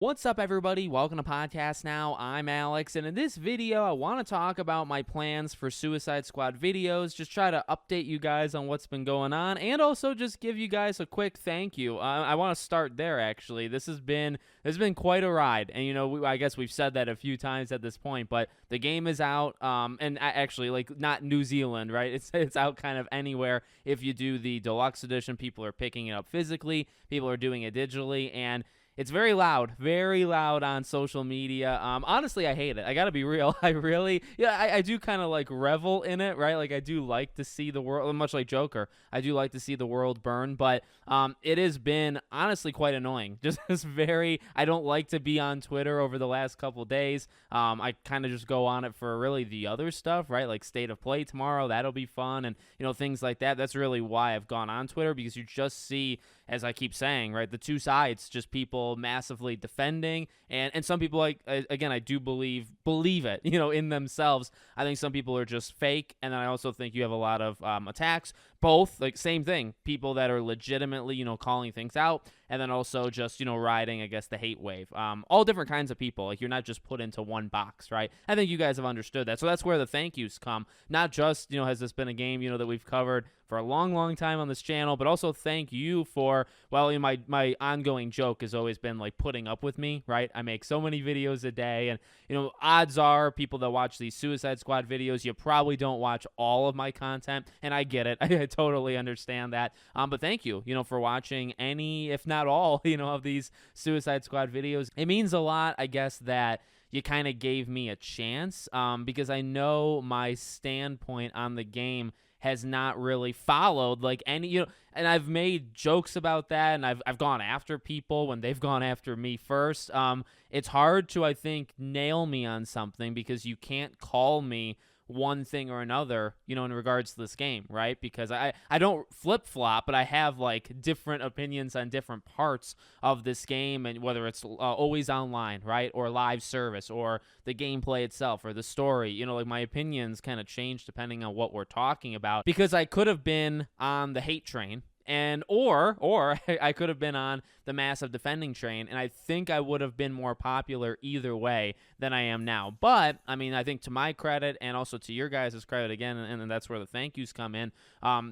What's up, everybody? Welcome to Podcast Now. I'm Alex, and in this video, I want to talk about my plans for Suicide Squad videos, just try to update you guys on what's been going on, and also just give you guys a quick thank you. I want to start there, actually. This has been quite a ride, and I guess we've said that a few times at this point, but the game is out, and actually, like, not New Zealand, right? It's out kind of anywhere. If you do the deluxe edition, people are picking it up physically, people are doing it digitally, and it's very loud on social media. Honestly, I hate it. I gotta be real. I do kind of like revel in it, right? Like I do like to see the world, much like Joker. I do like to see the world burn, but it has been honestly quite annoying. I don't like to be on Twitter over the last couple days. I kind of just go on it for really the other stuff, right? Like State of Play tomorrow, that'll be fun, and things like that. That's really why I've gone on Twitter, because you just see, as I keep saying, right, the two sides, just people massively defending, and some people, like, again, I do believe it, in themselves. I think some people are just fake, and then I also think you have a lot of attacks, both, like, same thing, people that are legitimately, calling things out, and then also just, riding, I guess, the hate wave. All different kinds of people. Like, you're not just put into one box, right? I think you guys have understood that. So that's where the thank yous come. Not just, has this been a game, that we've covered for a long time on this channel, but also thank you for, well, my ongoing joke has always been, like, putting up with me, right? I make so many videos a day, and, odds are people that watch these Suicide Squad videos, you probably don't watch all of my content, and I get it. I totally understand that. But thank you, for watching any, if not all, of these Suicide Squad videos. It means a lot, I guess, that you kind of gave me a chance, because I know my standpoint on the game has not really followed like any, and I've made jokes about that, and I've gone after people when they've gone after me first. It's hard to, I think, nail me on something, because you can't call me one thing or another, in regards to this game, right? Because I don't flip-flop, but I have, like, different opinions on different parts of this game, and whether it's always online, right, or live service, or the gameplay itself, or the story, like, my opinions kind of change depending on what we're talking about, because I could have been on the hate train, and or I could have been on the massive defending train, and I think I would have been more popular either way than I am now. But I mean, I think to my credit, and also to your guys' credit again, and that's where the thank yous come in.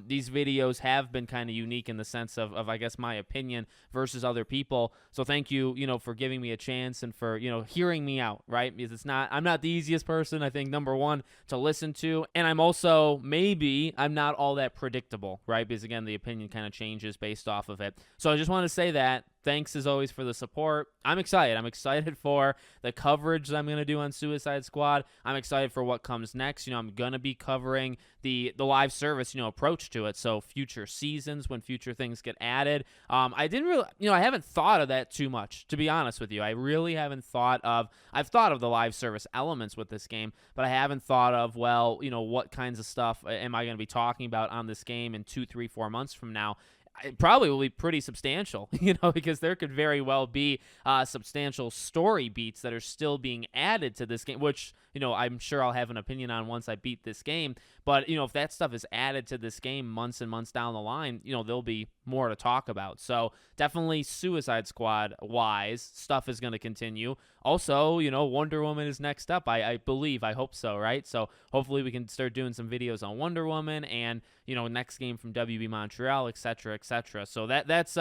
These videos have been kind of unique in the sense of I guess my opinion versus other people. So thank you, for giving me a chance, and for hearing me out, right? Because I'm not the easiest person, I think, number one, to listen to, and I'm also, maybe I'm not all that predictable, right? Because again, the opinion kind of changes based off of it. So I just want to say that. Thanks as always for the support. I'm excited. I'm excited for the coverage that I'm going to do on Suicide Squad. I'm excited for what comes next. I'm going to be covering the live service, approach to it. So future seasons, when future things get added. I didn't really, I haven't thought of that too much, to be honest with you. I really haven't I've thought of the live service elements with this game, but I haven't thought of, well, what kinds of stuff am I going to be talking about on this game in 2, 3, 4 months from now. It probably will be pretty substantial, because there could very well be substantial story beats that are still being added to this game, which, I'm sure I'll have an opinion on once I beat this game. But, if that stuff is added to this game months and months down the line, there'll be more to talk about. So definitely Suicide Squad wise, stuff is going to continue. Also, Wonder Woman is next up. I believe, I hope so, right? So hopefully we can start doing some videos on Wonder Woman, and, next game from WB Montreal, etc., etc. So that's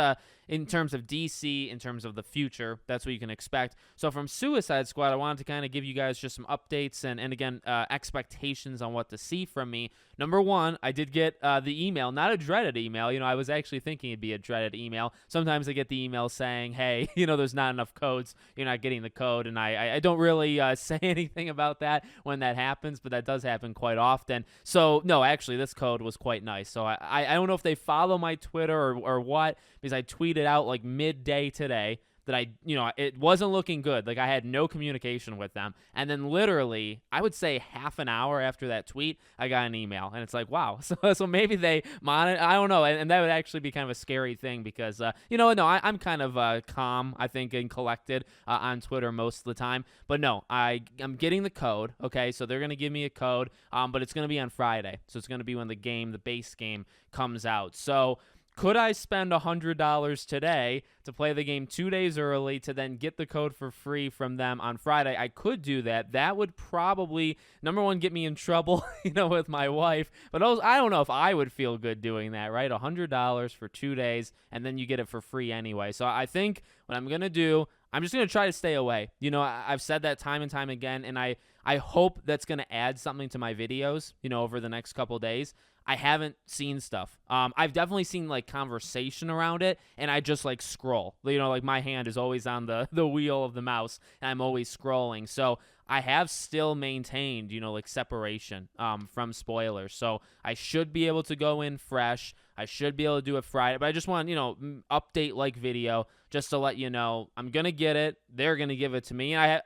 in terms of DC, in terms of the future, that's what you can expect. So from Suicide Squad, I wanted to kind of give you guys just some updates and again, expectations on what to see from me. Number one, I did get the email, not a dreaded email. I was actually thinking it'd be a dreaded email. Sometimes I get the email saying, hey, there's not enough codes. You're not getting the code. And I don't really say anything about that when that happens, but that does happen quite often. So, no, actually, this code was quite nice. So I don't know if they follow my Twitter or what, because I tweeted out like midday today that it wasn't looking good. Like, I had no communication with them. And then literally, I would say half an hour after that tweet, I got an email. And it's like, wow. So maybe they monitor. I don't know. And that would actually be kind of a scary thing, because, I'm kind of calm, I think, and collected on Twitter most of the time. But no, I'm getting the code. Okay, so they're going to give me a code, but it's going to be on Friday. So it's going to be when the base game comes out. So Could I spend $100 today to play the game 2 days early to then get the code for free from them on Friday? I could do that. That would probably, number one, get me in trouble, with my wife. But also, I don't know if I would feel good doing that, right? $100 for 2 days, and then you get it for free anyway. So I think what I'm going to do, I'm just going to try to stay away. I've said that time and time again, and I hope that's going to add something to my videos, over the next couple days. I haven't seen stuff. I've definitely seen like conversation around it, and I just like scroll. Like my hand is always on the wheel of the mouse, and I'm always scrolling. So I have still maintained, like separation from spoilers. So I should be able to go in fresh. I should be able to do it Friday, but I just want, update like video just to let you know I'm going to get it. They're going to give it to me. I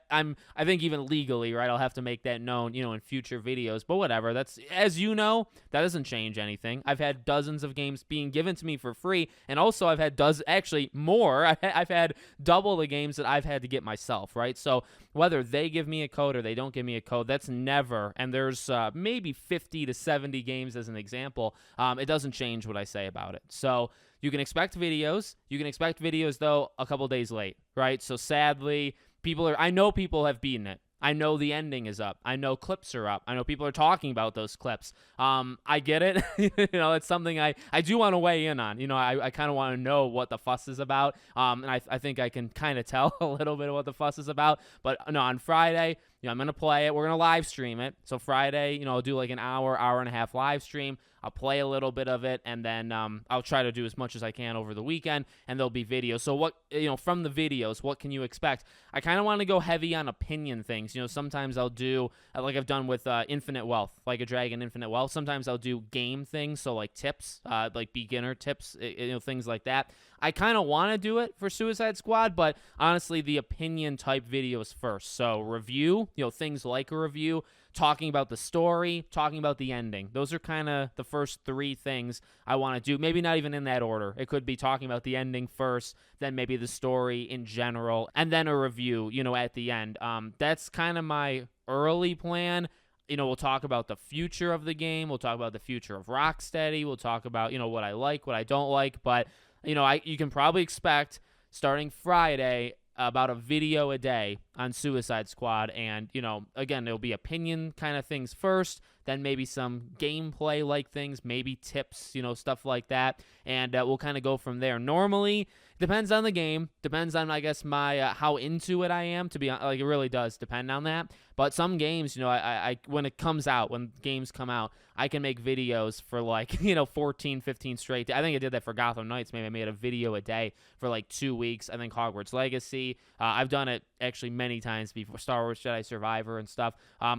think even legally, right, I'll have to make that known, in future videos, but whatever. That's, as you know, that doesn't change anything. I've had dozens of games being given to me for free, and also I've had actually more. I've had double the games that I've had to get myself, right? So whether they give me a code or they don't give me a code, that's never, and there's maybe 50 to 70 games as an example. It doesn't change what I say about it. So you can expect videos. You can expect videos, though, a couple days late, right? So sadly, I know people have beaten it. I know the ending is up. I know clips are up. I know people are talking about those clips. I get it. It's something I do want to weigh in on. I kind of want to know what the fuss is about. And I think I can kind of tell a little bit of what the fuss is about. But no, on Friday, I'm going to play it. We're going to live stream it. So Friday, I'll do like an hour and a half live stream. I'll play a little bit of it, and then I'll try to do as much as I can over the weekend, and there'll be videos. So what, from the videos, what can you expect? I kind of want to go heavy on opinion things. Sometimes I'll do, like I've done with Infinite Wealth, like a Dragon Infinite Wealth. Sometimes I'll do game things, so like tips, like beginner tips, things like that. I kind of want to do it for Suicide Squad, but honestly, the opinion type videos first. So review, things like a review, talking about the story, talking about the ending. Those are kind of the first three things I want to do. Maybe not even in that order. It could be talking about the ending first, then maybe the story in general, and then a review, at the end. That's kind of my early plan. We'll talk about the future of the game. We'll talk about the future of Rocksteady. We'll talk about, what I like, what I don't like. But, you can probably expect starting Friday about a video a day on Suicide Squad. And, again, it'll be opinion kind of things first, then maybe some gameplay like things, maybe tips, stuff like that. And we'll kind of go from there. Normally, depends on the game, depends on, I guess, my how into it I am, to be like, it really does depend on that. But some games, I when it comes out, when games come out, I can make videos for like, 14, 15 straight. I think I did that for Gotham Knights. Maybe I made a video a day for like 2 weeks. I think Hogwarts Legacy. I've done it actually many times before, Star Wars Jedi Survivor and stuff.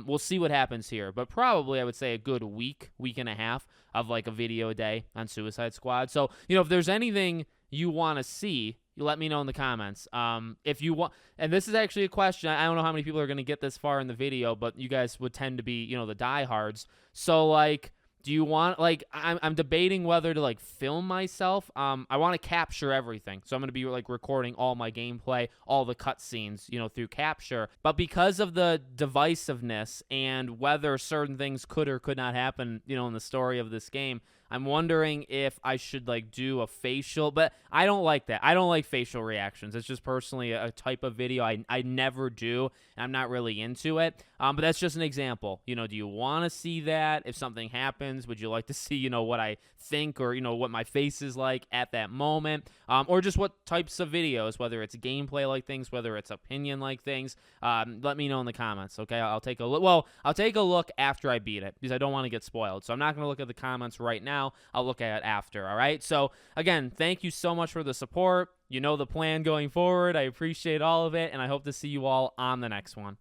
We'll see what happens here. But probably I would say a good week and a half of like a video a day on Suicide Squad. So, if there's anything you want to see, you let me know in the comments. If you want, and this is actually a question, I don't know how many people are going to get this far in the video, but you guys would tend to be, the diehards. So like, do you want, like, I'm debating whether to like film myself. I want to capture everything. So I'm going to be like recording all my gameplay, all the cutscenes, through capture. But because of the divisiveness and whether certain things could or could not happen, in the story of this game, I'm wondering if I should like do a facial, but I don't like that. I don't like facial reactions. It's just personally a type of video I never do, and I'm not really into it. But that's just an example. Do you want to see that? If something happens, would you like to see, what I think or, what my face is like at that moment? Or just what types of videos, whether it's gameplay like things, whether it's opinion like things, let me know in the comments, okay? I'll take a look. Well, I'll take a look after I beat it because I don't want to get spoiled. So I'm not going to look at the comments right now. I'll look at it after, all right? So, again, thank you so much for the support. The plan going forward. I appreciate all of it, and I hope to see you all on the next one.